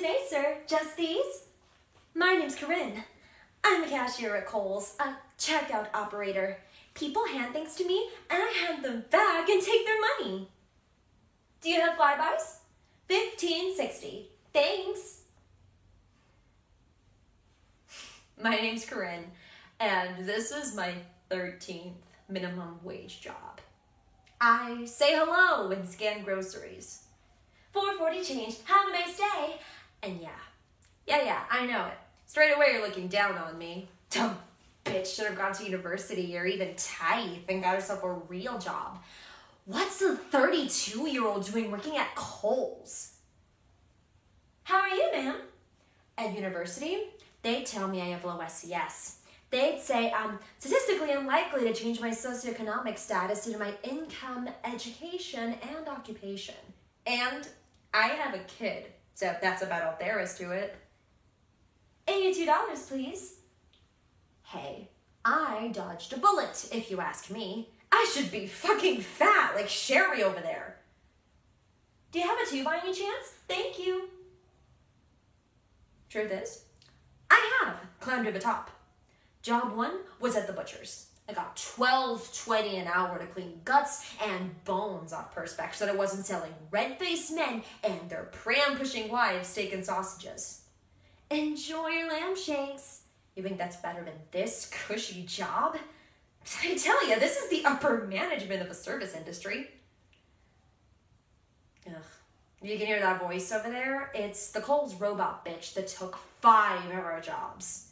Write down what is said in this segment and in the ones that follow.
today, sir? Just these? My name's Corinne. I'm a cashier at Kohl's, a checkout operator. People hand things to me, and I hand them back and take their money. Do you have flybys? $15.60. Thanks. My name's Corinne, and this is my 13th minimum wage job. I say hello and scan groceries. $4.40 change. Have a nice day. And yeah, I know it. Straight away you're looking down on me. Dumb bitch should have gone to university or even TAFE and got herself a real job. What's a 32-year-old doing working at Kohl's? How are you, ma'am? At university, they tell me I have low SES. They'd say I'm statistically unlikely to change my socioeconomic status due to my income, education, and occupation. And I have a kid, so that's about all there is to it. $82, please. Hey, I dodged a bullet, if you ask me. I should be fucking fat like Sherry over there. Do you have a tube by any chance? Thank you. Truth is, I have climbed to the top. Job 1 was at the butcher's. I got $12.20 an hour to clean guts and bones off Perspex so that I wasn't selling red-faced men and their pram-pushing wives steak and sausages. Enjoy your lamb shanks. You think that's better than this cushy job? I tell you, this is the upper management of the service industry. Ugh. You can hear that voice over there? It's the Kohl's robot bitch that took 5 of our jobs.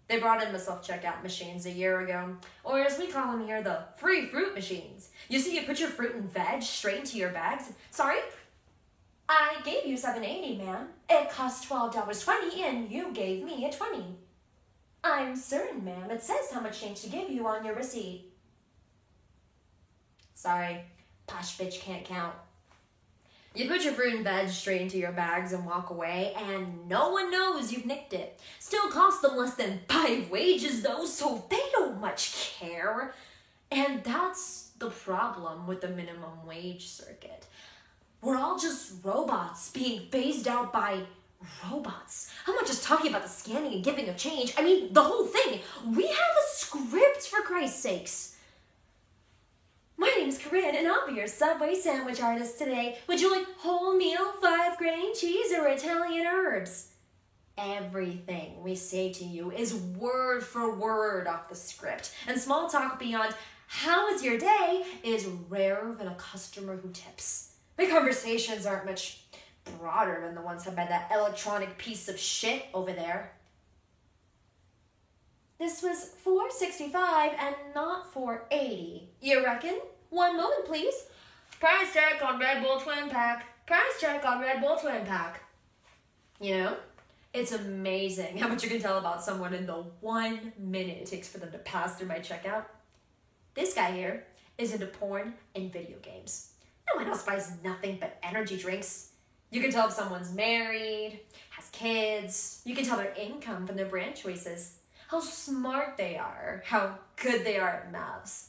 They brought in the self-checkout machines a year ago, or as we call them here, the free fruit machines. You see, you put your fruit and veg straight into your bags. Sorry? I gave you $7.80, ma'am. It cost $12.20, and you gave me a 20. I'm certain, ma'am. It says how much change to give you on your receipt. Sorry, posh bitch can't count. You put your fruit and veg straight into your bags and walk away, and no one knows you've nicked it. Still costs them less than 5 wages, though, so they don't much care. And that's the problem with the minimum wage circuit. We're all just robots being phased out by robots. I'm not just talking about the scanning and giving of change. I mean, the whole thing. We have a script, for Christ's sakes. My name's Corinne, and I'll be your Subway sandwich artist today. Would you like whole meal, 5-grain cheese, or Italian herbs? Everything we say to you is word for word off the script, and small talk beyond "how was your day" is rarer than a customer who tips. My conversations aren't much broader than the ones had by that electronic piece of shit over there. This was $4.65 and not $4.80. You reckon? One moment, please. Price check on Red Bull Twin Pack. Price check on Red Bull Twin Pack. You know, it's amazing how much you can tell about someone in the 1 minute it takes for them to pass through my checkout. This guy here is into porn and video games. No one else buys nothing but energy drinks. You can tell if someone's married, has kids. You can tell their income from their brand choices. How smart they are, how good they are at maths.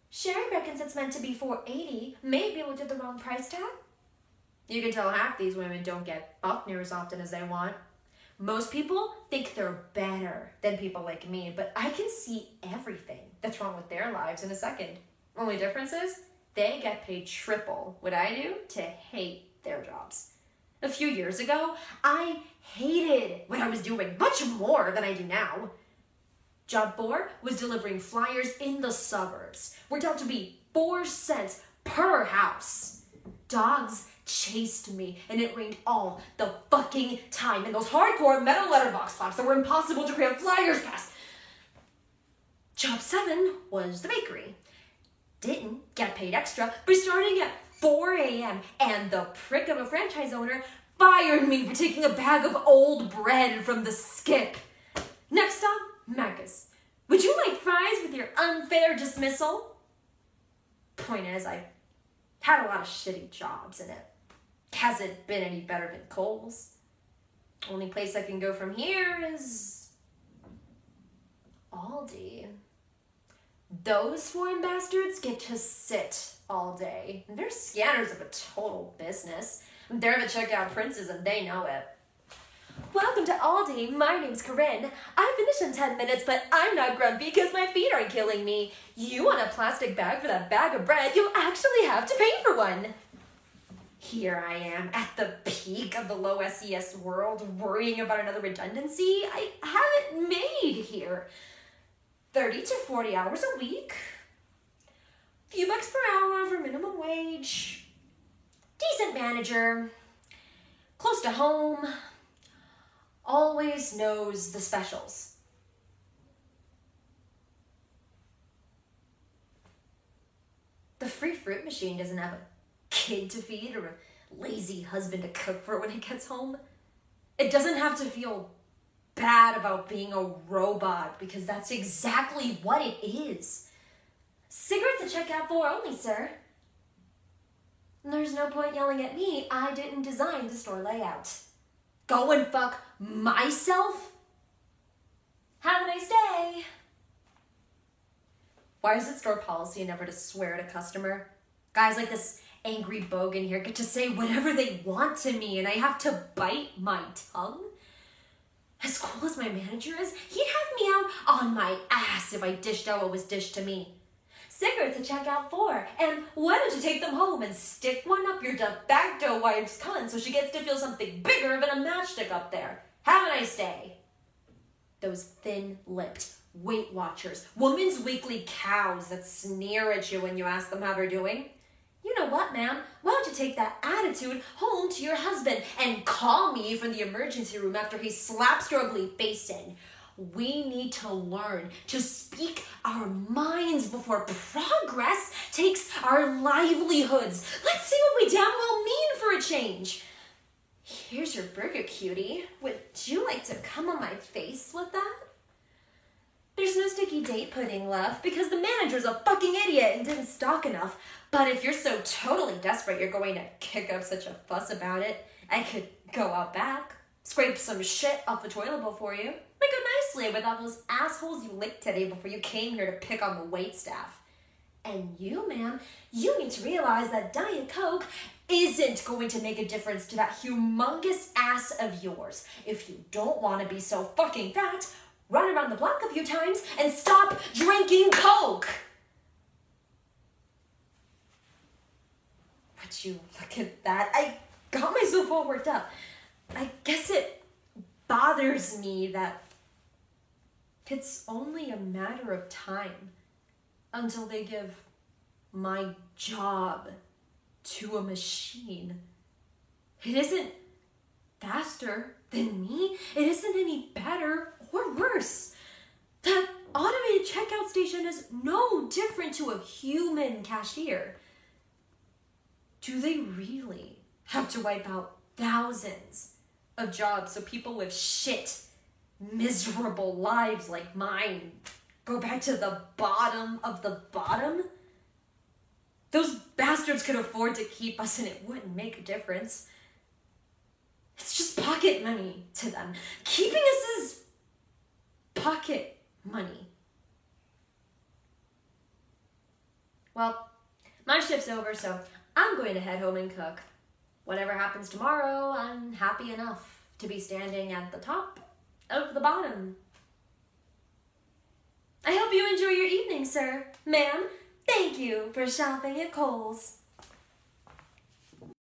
Sherry reckons it's meant to be $4.80. Maybe we did the wrong price tag. You can tell half these women don't get fucked near as often as they want. Most people think they're better than people like me, but I can see everything that's wrong with their lives in a second. Only difference is they get paid triple what I do to hate their jobs. A few years ago, I hated what I was doing much more than I do now. Job 4 was delivering flyers in the suburbs. Worked out to be 4 cents per house. Dogs chased me, and it rained all the fucking time in those hardcore metal letterbox slaps that were impossible to cram flyers past. Job 7 was the bakery. Didn't get paid extra, but starting at 4 a.m. and the prick of a franchise owner fired me for taking a bag of old bread from the skip. Next stop, Macca's. Would you like fries with your unfair dismissal? Point is, I've had a lot of shitty jobs, and it hasn't been any better than Kohl's. Only place I can go from here is Aldi. Those foreign bastards get to sit all day. They're scanners of a total business. They're the checkout princes and they know it. Welcome to Aldi. My name's Corinne. I finished in 10 minutes, but I'm not grumpy because my feet aren't killing me. You want a plastic bag for that bag of bread? You'll actually have to pay for one. Here I am at the peak of the low SES world, worrying about another redundancy I haven't made here. 30 to 40 hours a week. Few bucks per hour over minimum wage. Decent manager. Close to home. Always knows the specials. The free fruit machine doesn't have a kid to feed or a lazy husband to cook for when he gets home. It doesn't have to feel bad about being a robot because that's exactly what it is. Cigarettes at checkout for only, sir. There's no point yelling at me. I didn't design the store layout. Go and fuck myself? Have a nice day. Why is it store policy never to swear at a customer? Guys like this angry bogan here get to say whatever they want to me and I have to bite my tongue? As cool as my manager is, he'd have me out on my ass if I dished out what was dished to me. Cigarettes to check out for, and why don't you take them home and stick one up your de facto wife's cunt so she gets to feel something bigger than a matchstick up there. Have a nice day. Those thin-lipped Weight Watchers, Woman's Weekly cows that sneer at you when you ask them how they're doing. You know what, ma'am? Why don't you take that attitude home to your husband and call me from the emergency room after he slaps your ugly face in? We need to learn to speak our minds before progress takes our livelihoods. Let's see what we damn well mean for a change. Here's your burger, cutie. Would you like to come on my face with that? There's no sticky date pudding left because the manager's a fucking idiot and didn't stock enough. But if you're so totally desperate you're going to kick up such a fuss about it, I could go out back, scrape some shit off the toilet bowl for you. Make it nicely without those assholes you licked today before you came here to pick on the waitstaff. And you, ma'am, you need to realize that Diet Coke isn't going to make a difference to that humongous ass of yours. If you don't want to be so fucking fat, run around the block a few times and stop drinking Coke. Would you look at that? I got myself all worked up. I guess it bothers me that it's only a matter of time until they give my job to a machine. It isn't faster than me. It isn't any better or worse. That automated checkout station is no different to a human cashier. Do they really have to wipe out thousands of jobs so people with shit, miserable lives like mine go back to the bottom of the bottom? Those bastards could afford to keep us and it wouldn't make a difference. It's just pocket money to them. Keeping us is pocket money. Well, my shift's over, so I'm going to head home and cook. Whatever happens tomorrow, I'm happy enough to be standing at the top of the bottom. I hope you enjoy your evening, sir. Ma'am, thank you for shopping at Kohl's.